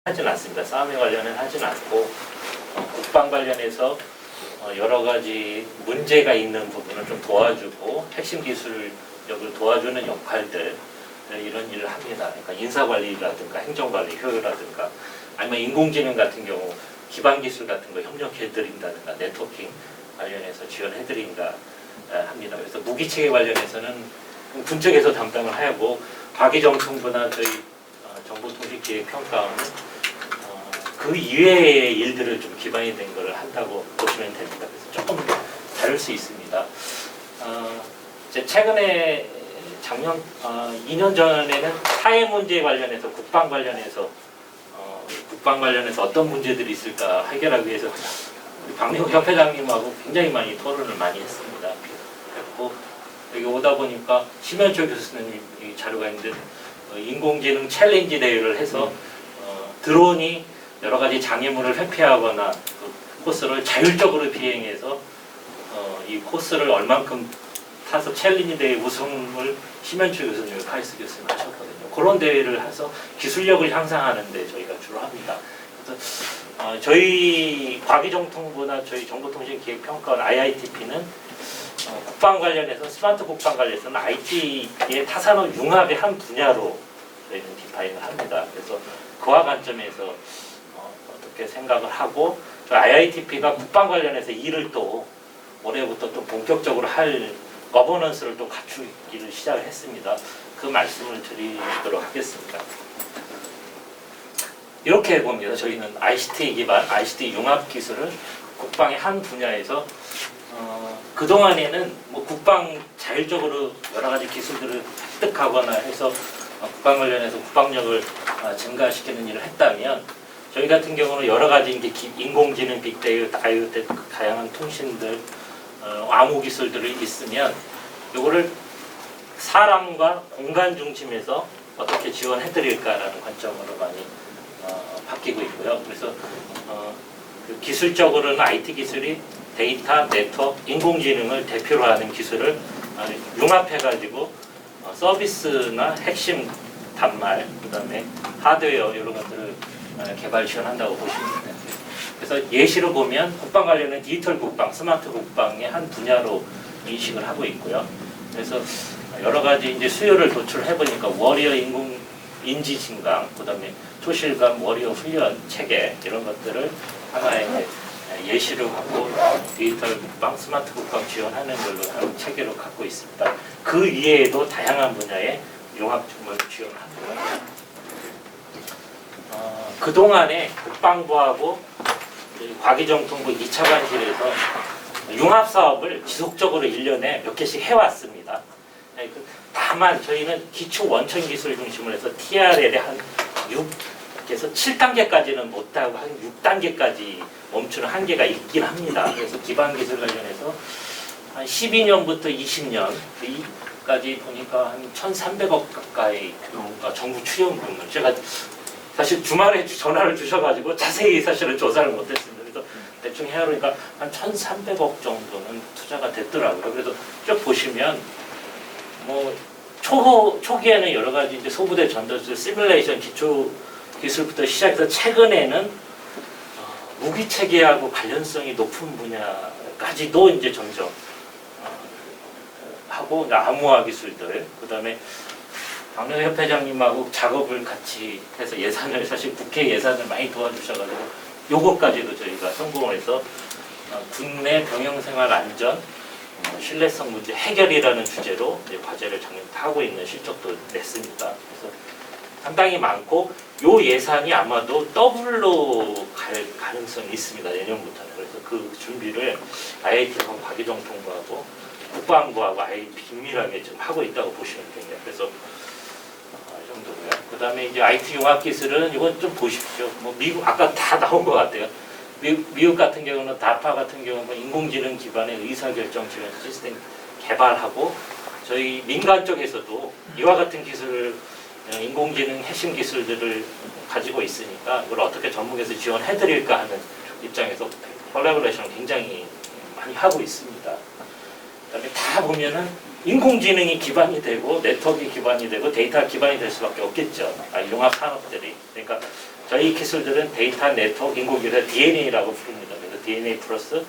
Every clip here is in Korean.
하진 않습니다. 싸움에 관련은 하진 않고 국방 관련해서 여러 가지 문제가 있는 부분을 좀 도와주고 핵심 기술력을 도와주는 역할들 이런 일을 합니다. 그러니까 인사관리라든가 행정관리 효율라든가 아니면 인공지능 같은 경우 기반 기술 같은 거 협력해드린다든가 네트워킹 관련해서 지원해드린다 합니다. 그래서 무기체계 관련해서는 군 쪽에서 담당을 하고 과기정통부나 저희 정보통신기획평가원은 그 이외의 일들을 좀 기반이 된 것을 한다고 보시면 됩니다. 그래서 조금 다를 수 있습니다. 최근에 작년 2년 전에는 사회 문제 관련해서 국방 관련해서 어떤 문제들이 있을까 해결하기 위해서 박명욱 협회장님하고 굉장히 많이 토론을 많이 했습니다. 그리고 여기 오다 보니까 심현철 교수님 자료가 있는데 인공지능 챌린지 대회를 해서 드론이 여러 가지 장애물을 회피하거나 그 코스를 자율적으로 비행해서 이 코스를 얼만큼 타서 챌린지 대회 우승을 심현철 교수님, 카이스 교수님 하셨거든요. 그런 대회를 해서 기술력을 향상하는 데 저희가 주로 합니다. 그래서 저희 과기정통부나 저희 정보통신기획평가원 IITP는 국방 관련해서 스마트 국방 관련해서는 IT의 타산업 융합의 한 분야로 저희는 디파인을 합니다. 그래서 그와 관점에서 어떻게 생각을 하고 IITP가 국방 관련해서 일을 또 올해부터 또 본격적으로 할 거버넌스를 또 갖추기를 시작을 했습니다. 그 말씀을 드리도록 하겠습니다. 이렇게 봅니다. 저희는 ICT 기반, ICT 융합 기술을 국방의 한 분야에서 그동안에는 뭐 국방 자율적으로 여러 가지 기술들을 획득하거나 해서 국방 관련해서 국방력을 증가시키는 일을 했다면 저희 같은 경우는 여러 가지 이제 인공지능, 빅데이터, IoT, 다양한 통신들, 암호 기술들이 있으면 이거를 사람과 공간 중심에서 어떻게 지원해드릴까라는 관점으로 많이 바뀌고 있고요. 그래서 그 기술적으로는 IT 기술이 데이터, 네트워크, 인공지능을 대표로 하는 기술을 융합해가지고 서비스나 핵심 단말, 그 다음에 하드웨어 이런 것들을 개발 지원한다고 보시면 됩니다. 그래서 예시로 보면 국방 관련은 디지털 국방, 스마트 국방의 한 분야로 인식을 하고 있고요. 그래서 여러 가지 이제 수요를 도출해 보니까 워리어 인지 진강, 그다음에 초실감 워리어 훈련 체계 이런 것들을 하나의 예시로 갖고 디지털 국방, 스마트 국방 지원하는 걸로 하는 체계로 갖고 있습니다. 그 이외에도 다양한 분야의 융합점을 지원하고요. 그동안에 국방부하고 과기정통부 2차 관실에서 융합사업을 지속적으로 1년에 몇 개씩 해왔습니다. 다만 저희는 기초 원천 기술 중심으로 해서 TRL에 한 6에서 7단계까지는 못하고 한 6단계까지 멈추는 한계가 있긴 합니다. 그래서 기반 기술 관련해서 한 12년부터 20년까지 보니까 한 1,300억 가까이 정부 출연금을 제가 사실 주말에 전화를 주셔가지고 자세히 사실은 조사를 못했습니다. 그래서 대충 해보니까 한 1,300억 정도는 투자가 됐더라고요. 그래서 쭉 보시면 뭐 초기에는 여러 가지 이제 소부대 전투 시뮬레이션 기초 기술부터 시작해서 최근에는 무기 체계하고 관련성이 높은 분야까지도 이제 점점 하고 암호화 기술들, 그다음에 박명욱 협회장님하고 작업을 같이 해서 예산을 사실 국회 예산을 많이 도와주셔가지고 요것까지도 저희가 성공을 해서 국내 병영생활 안전 신뢰성 문제 해결이라는 주제로 이제 과제를 작년 하고 있는 실적도 냈습니다. 그래서 상당히 많고 요 예산이 아마도 더블로 갈 가능성이 있습니다. 내년부터는. 그래서 그 준비를 IIT하고 과기정통부하고 국방부하고 아예 긴밀하게 지금 하고 있다고 보시면 됩니다. 그래서 이 정도고요. 그 다음에 이제 IT 융합 기술은 이건 좀 보십시오. 뭐 미국 아까 다 나온 것 같아요. 미국 같은 경우는 다파 같은 경우는 인공지능 기반의 의사결정 지원 시스템 개발하고 저희 민간 쪽에서도 이와 같은 기술을 인공지능 핵심 기술들을 가지고 있으니까 이걸 어떻게 전국에서 지원해드릴까 하는 입장에서 콜라보레이션을 굉장히 많이 하고 있습니다. 그다음에 다 보면은 인공지능이 기반이 되고 네트워크가 기반이 되고 데이터가 기반이 될 수밖에 없겠죠. 융합 산업들이. 그러니까 저희 기술들은 데이터 네트워크 인공지능 DNA라고 부릅니다. 그래서 DNA 플러스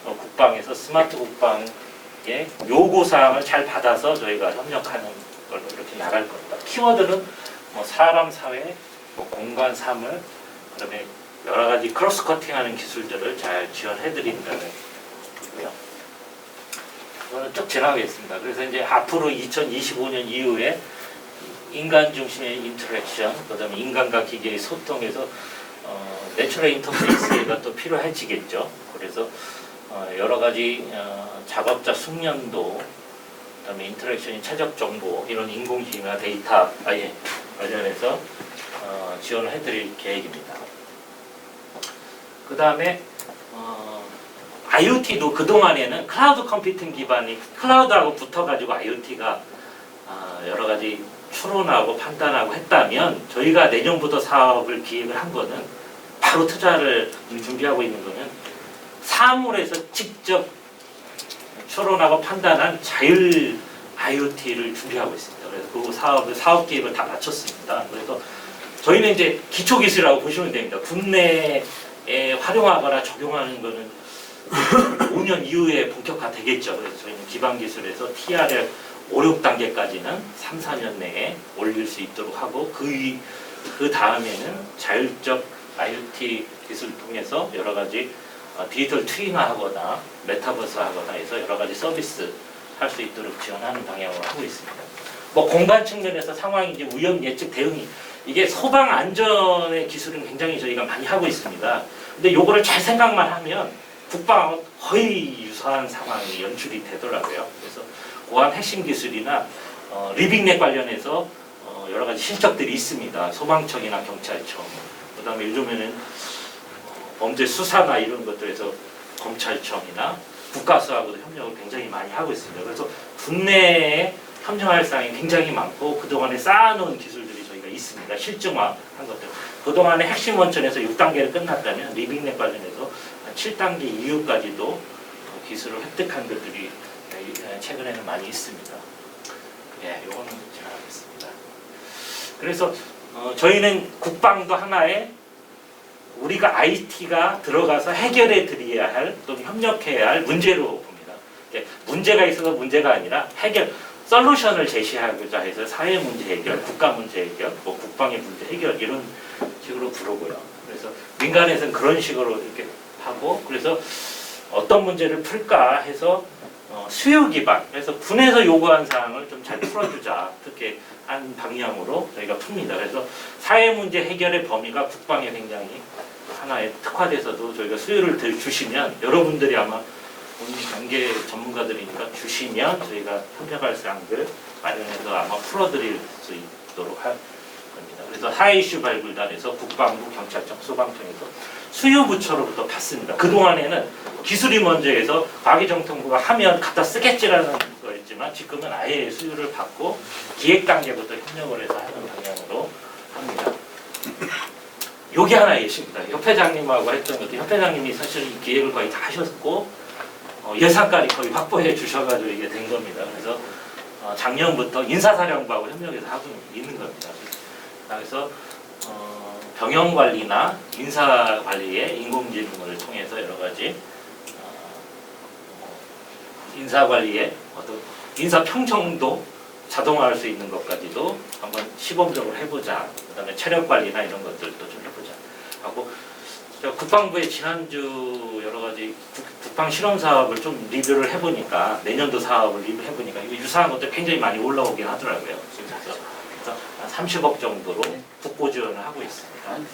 국방에서 스마트 국방의 요구사항을 잘 받아서 저희가 협력하는 걸로 이렇게 나갈 겁니다. 키워드는 뭐 사람, 사회, 뭐 공간, 사물, 그다음에 여러 가지 크로스 커팅하는 기술들을 잘 지원해드린다는 거고요. 이거는 쭉 지나가겠습니다. 그래서 이제 앞으로 2025년 이후에 인간 중심의 인터랙션, 그다음에 인간과 기계의 소통에서 내추럴 인터페이스가 또 필요해지겠죠. 그래서 여러 가지 작업자 숙련도, 그다음에 인터랙션이 최적 정보 이런 인공지능이나 데이터 관련해서 지원을 해드릴 계획입니다. 그 다음에 IoT도 그동안에는 클라우드 컴퓨팅 기반이 클라우드하고 붙어가지고 IoT가 여러 가지 추론하고 판단하고 했다면 저희가 내년부터 사업을 기획을 한 거는 바로 투자를 준비하고 있는 거는 사물에서 직접 추론하고 판단한 자율 IoT를 준비하고 있습니다. 그래서 그 사업 계획을 다 마쳤습니다. 그래서 저희는 이제 기초 기술이라고 보시면 됩니다. 국내에 활용하거나 적용하는 거는 5년 이후에 본격화 되겠죠. 그래서 저희는 기반 기술에서 TRL 5, 6단계까지는 3, 4년 내에 올릴 수 있도록 하고 그 다음에는 자율적 IoT 기술을 통해서 여러 가지 디지털 트윈화하거나 메타버스하거나 해서 여러 가지 서비스 할 수 있도록 지원하는 방향으로 하고 있습니다. 뭐 공간 측면에서 상황이 이제 위험 예측 대응이 이게 소방 안전의 기술은 굉장히 저희가 많이 하고 있습니다. 근데 요거를 잘 생각만 하면 국방은 거의 유사한 상황이 연출이 되더라고요. 그래서 보안 핵심 기술이나 리빙넷 관련해서 여러 가지 실적들이 있습니다. 소방청이나 경찰청, 그다음에 요즘에는 범죄 수사나 이런 것들에서 검찰청이나 국가수하고도 협력을 굉장히 많이 하고 있습니다. 그래서 국내에 협력할 사항이 굉장히 많고 그동안에 쌓아놓은 기술들이 저희가 있습니다. 실증화한 것들. 그동안에 핵심 원천에서 6단계를 끝났다면 리빙넷 관련해서 7단계 이후까지도 기술을 획득한 것들이 최근에는 많이 있습니다. 예, 요거는 지나가겠습니다. 그래서 저희는 국방도 하나의 우리가 IT가 들어가서 해결해 드려야 할 또는 협력해야 할 문제로 봅니다. 문제가 있어서 문제가 아니라 솔루션을 제시하고자 해서 사회 문제 해결, 국가 문제 해결, 뭐 국방의 문제 해결 이런 식으로 부르고요. 그래서 민간에서는 그런 식으로 이렇게 하고 그래서 어떤 문제를 풀까 해서 수요 기반, 그래서 군에서 요구한 사항을 좀 잘 풀어주자 그렇게 한 방향으로 저희가 풉니다. 그래서 사회 문제 해결의 범위가 국방에 굉장히 하나의 특화돼서도 저희가 수요를 주시면 여러분들이 아마 관계 전문가들이니까 주시면 저희가 협력할 사항들 마련해서 아마 풀어드릴 수 있도록 할 겁니다. 그래서 하이 이슈 발굴단에서 국방부, 경찰청, 소방청에서 수요부처로부터 받습니다. 그동안에는 기술이 먼저 해서 과기정통부가 하면 갖다 쓰겠지라는 거였지만 지금은 아예 수요를 받고 기획 단계부터 협력을 해서 하는 방향으로 합니다. 요게 하나 예시입니다. 협회장님하고 했던 것도 협회장님이 사실 이 기획을 거의 다 하셨고 예산까지 거의 확보해 주셔가지고 이게 된 겁니다. 그래서 작년부터 인사사령부하고 협력해서 하고 있는 겁니다. 그래서 병영관리나 인사관리에 인공지능을 통해서 여러 가지 인사관리에 어떤 인사평정도 자동화할 수 있는 것까지도 한번 시범적으로 해보자. 그 다음에 체력관리나 이런 것들도 좀 해보자 하고 국방부의 지난주 여러 가지 국방 실험 사업을 좀 리뷰를 해보니까 내년도 사업을 리뷰해보니까 이거 유사한 것들 굉장히 많이 올라오긴 하더라고요. 그래서 한 30억 정도로 국고 지원을 하고 있습니다. 네,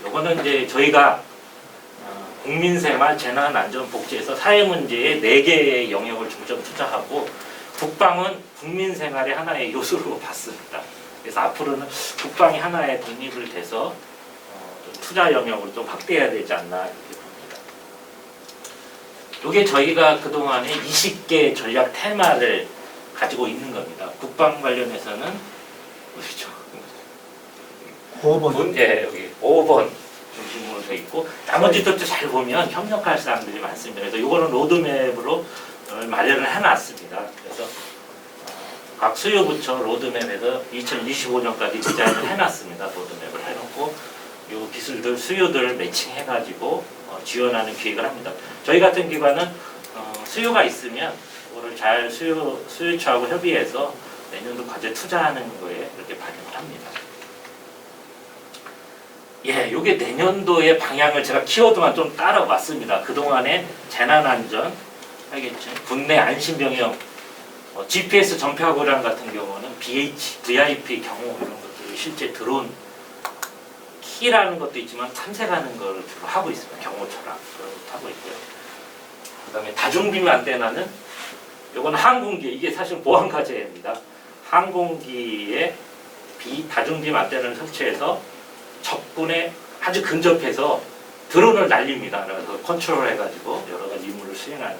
이거는 이제 저희가 국민생활, 재난안전복지에서 사회문제에 4개의 영역을 중점 투자하고 국방은 국민생활의 하나의 요소로 봤습니다. 그래서 앞으로는 국방이 하나의 독립을 돼서 투자 영역으로 좀 확대해야 되지 않나 이렇게 봅니다. 이게 저희가 그동안에 20개 전략 테마를 가지고 있는 겁니다. 국방 관련해서는 그렇죠. 5번. 예, 여기 5번 중심으로 돼 있고 나머지도 잘 보면 협력할 사람들이 많습니다. 그래서 이거는 로드맵으로 마련을 해놨습니다. 그래서 각 수요부처 로드맵에서 2025년까지 디자인을 해놨습니다. 로드맵을 해놓고 이 기술들 수요들을 매칭해가지고 지원하는 기획을 합니다. 저희 같은 기관은 수요가 있으면 그거를 잘 수요처하고 협의해서 내년도 과제 투자하는 거에 이렇게 반영을 합니다. 예, 이게 내년도의 방향을 제가 키워드만 좀 따라왔습니다. 그동안에 재난안전, 알겠죠? 국내 안심병영, GPS 전파고량 같은 경우는 VIP 경호 이런 것들을 실제 드론 키라는 것도 있지만 탐색하는 걸 주로 하고 있습니다. 경호처랑 그런 것도 하고 있고요. 그 다음에 다중빔 안테나는 이건 항공기, 이게 사실 보안 과제입니다. 항공기에 다중빔 안테나를 설치해서 적군에 아주 근접해서 드론을 날립니다. 그래서 컨트롤 해가지고 여러 가지 임무를 수행하는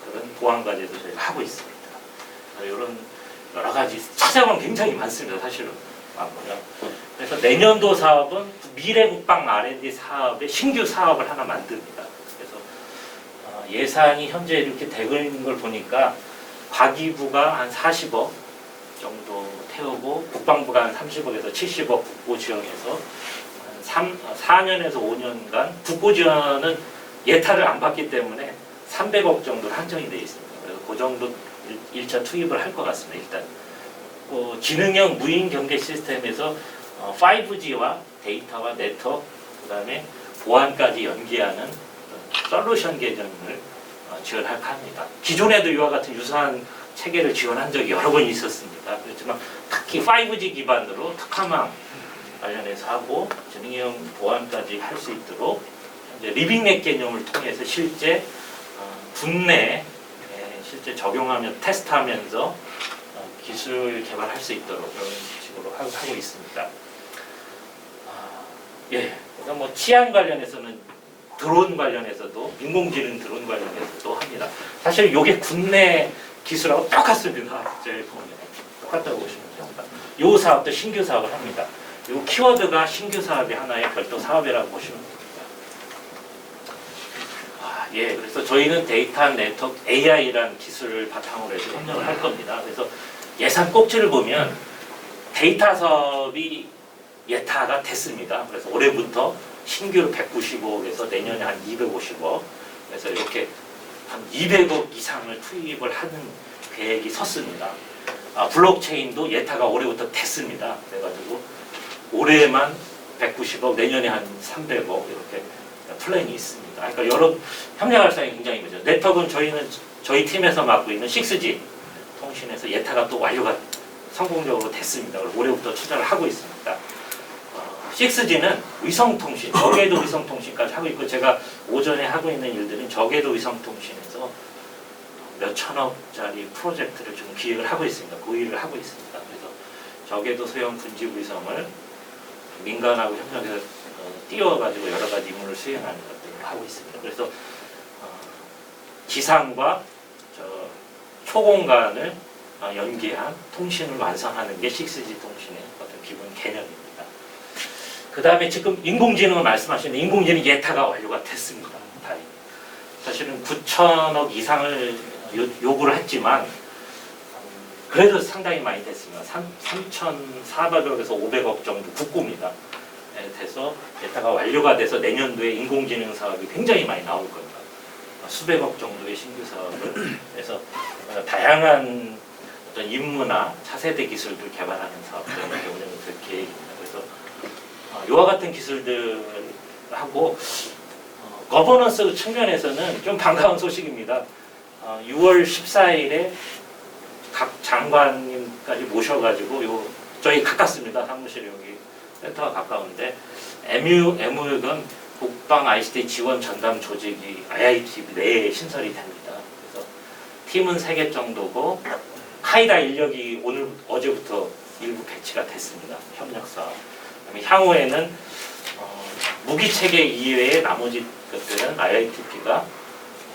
그런 보안 과제도 저희가 하고 있습니다. 이런 여러 가지 찾아보면 굉장히 많습니다. 사실은 많고요. 그래서 내년도 사업은 미래 국방 R&D 사업의 신규 사업을 하나 만듭니다. 그래서 예산이 현재 이렇게 되고 있는 걸 보니까 과기부가 한 40억 정도 태우고 국방부가 한 30억에서 70억 국고 지원해서 한 4년에서 5년간 국고 지원은 예타를 안 받기 때문에 300억 정도 한정이 되어 있습니다. 그래서 그 정도 1차 투입을 할 것 같습니다. 일단 지능형 무인 경계 시스템에서 5G와 데이터와 네트워크, 그 다음에 보안까지 연계하는 솔루션 개념을 지원할까 합니다. 기존에도 이와 같은 유사한 체계를 지원한 적이 여러 번 있었습니다. 그렇지만 특히 5G 기반으로 특화망 관련해서 하고 지능형 보안까지 할 수 있도록 이제 리빙넷 개념을 통해서 실제 국내에 실제 적용하며 테스트하면서 기술 개발할 수 있도록 그런 식으로 하고 있습니다. 예, 그러니까 뭐 치안 관련해서는 드론 관련해서도 인공지능 드론 관련해서도 합니다. 사실 이게 국내 기술하고 똑같습니다. 제일 보면 똑같다고 보시면 됩니다. 이 사업도 신규 사업을 합니다. 이 키워드가 신규 사업이 하나의 별도 사업이라고 보시면 됩니다. 예, 그래서 저희는 데이터 네트워크 AI라는 기술을 바탕으로 해서 협력을 할 겁니다. 그래서 예산 꼭지를 보면 데이터 사업이 예타가 됐습니다. 그래서 올해부터 신규로 195억에서 내년에 한 250억, 그래서 이렇게 한 200억 이상을 투입을 하는 계획이 섰습니다. 블록체인도 예타가 올해부터 됐습니다. 그래가지고 올해만 190억, 내년에 한 300억 이렇게 플랜이 있습니다. 그러니까 여러 협력할 사항이 굉장히 많죠. 네트워크는 저희 팀에서 맡고 있는 6G 통신에서 예타가 또 완료가 성공적으로 됐습니다. 올해부터 투자를 하고 있습니다. 6G는 위성통신, 저궤도 위성통신까지 하고 있고, 제가 오전에 하고 있는 일들은 저궤도 위성통신에서 몇 천억짜리 프로젝트를 좀 기획을 하고 있습니다. 고의를 하고 있습니다. 그래서 저궤도 소형 군집 위성을 민간하고 협력해서 띄워가지고 여러 가지 임무를 수행하는 것들을 하고 있습니다. 그래서 지상과 초공간을 연계한 통신을 완성하는 게 6G 통신의 어떤 기본 개념입니다. 그 다음에 지금 인공지능을 말씀하시는데 인공지능 예타가 완료가 됐습니다. 다행히. 사실은 9천억 이상을 요구를 했지만 그래도 상당히 많이 됐습니다. 3,400억에서 500억 정도 국고입니다. 돼서 예타가 완료가 돼서 내년도에 인공지능 사업이 굉장히 많이 나올 겁니다. 수백억 정도의 신규 사업을 그래서 다양한 어떤 임무나 차세대 기술들 개발하는 사업들을 운영을 될 계획입니다. 그래서 이와 같은 기술들하고 거버넌스 측면에서는 좀 반가운 소식입니다. 6월 14일에 각 장관님까지 모셔가지고 저희 가깝습니다. 사무실이 여기 센터가 가까운데 MU건 국방 ICT 지원 전담 조직이 IIT 내에 신설이 됩니다. 그래서 팀은 3개 정도고 카이다 인력이 어제부터 일부 배치가 됐습니다. 협력사. 그다음에 향후에는 무기 체계 이외의 나머지 것들은 IITP가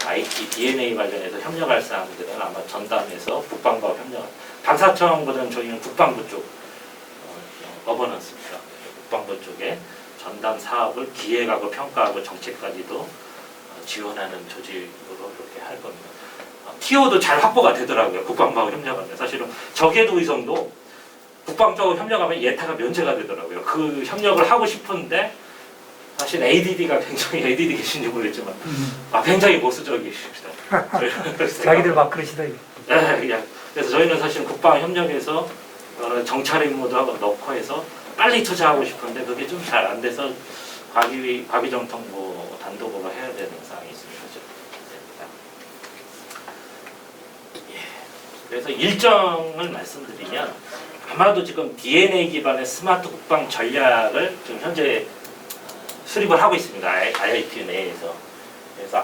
IT DNA 관련해서 협력할 사항들은 아마 전담해서 국방부와 협력. 방사청보다는 저희는 국방부 쪽 거버넌스입니다. 국방부 쪽에 전담 사업을 기획하고 평가하고 정책까지도 지원하는 조직으로 이렇게 할 겁니다. 티오도 잘 확보가 되더라고요. 국방부하고 협력하면. 사실은 적외도 위성도 국방 쪽하고 협력하면 예타가 면제가 되더라고요. 그 협력을 하고 싶은데 사실 ADD가 굉장히 ADD 계신지 모르겠지만 굉장히 보수적이십니다. 자기들 막 그러시다. 네, 그래서 저희는 사실 국방 협력에서 정찰 임무도 넣고 해서 빨리 투자하고 싶은데 그게 좀 잘 안 돼서 과기정통부 단독으로 해야 되는 상황이 있습니다. 예. 그래서 일정을 말씀드리면 아마도 지금 DNA 기반의 스마트 국방 전략을 지금 현재 수립을 하고 있습니다. IIT 내에서. 그래서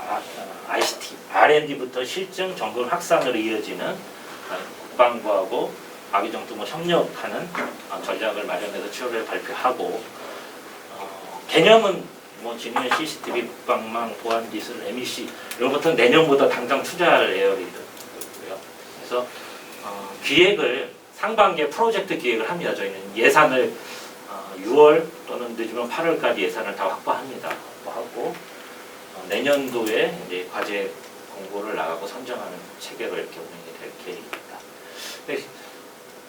ICT, R&D부터 실증, 점검, 확산으로 이어지는 국방부하고 과기정통부 협력하는 전략을 마련해서 7월에 발표하고 개념은 뭐 진유한 CCTV, 국방망, 보안기술, MEC 이런 것은 내년보다 당장 투자할 예열이고요. 그래서 기획을 상반기에 프로젝트 기획을 합니다. 저희는 예산을 6월 또는 늦으면 8월까지 예산을 다 확보합니다. 확보하고 내년도에 이제 과제 공고를 나가고 선정하는 체계로 이렇게 운영이 될 계획입니다.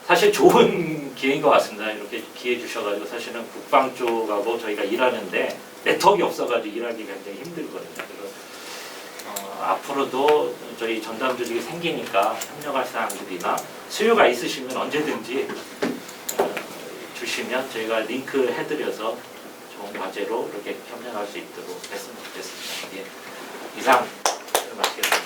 사실 좋은 기회인 것 같습니다. 이렇게 기회 주셔가지고 사실은 국방 쪽하고 저희가 일하는데 네트워크가 없어가지고 일하기 굉장히 힘들거든요. 그래서 앞으로도 저희 전담 조직이 생기니까 협력할 사항들이나 수요가 있으시면 언제든지 주시면 저희가 링크 해드려서 좋은 과제로 이렇게 협력할 수 있도록 했으면 좋겠습니다. 예. 이상 마치겠습니다.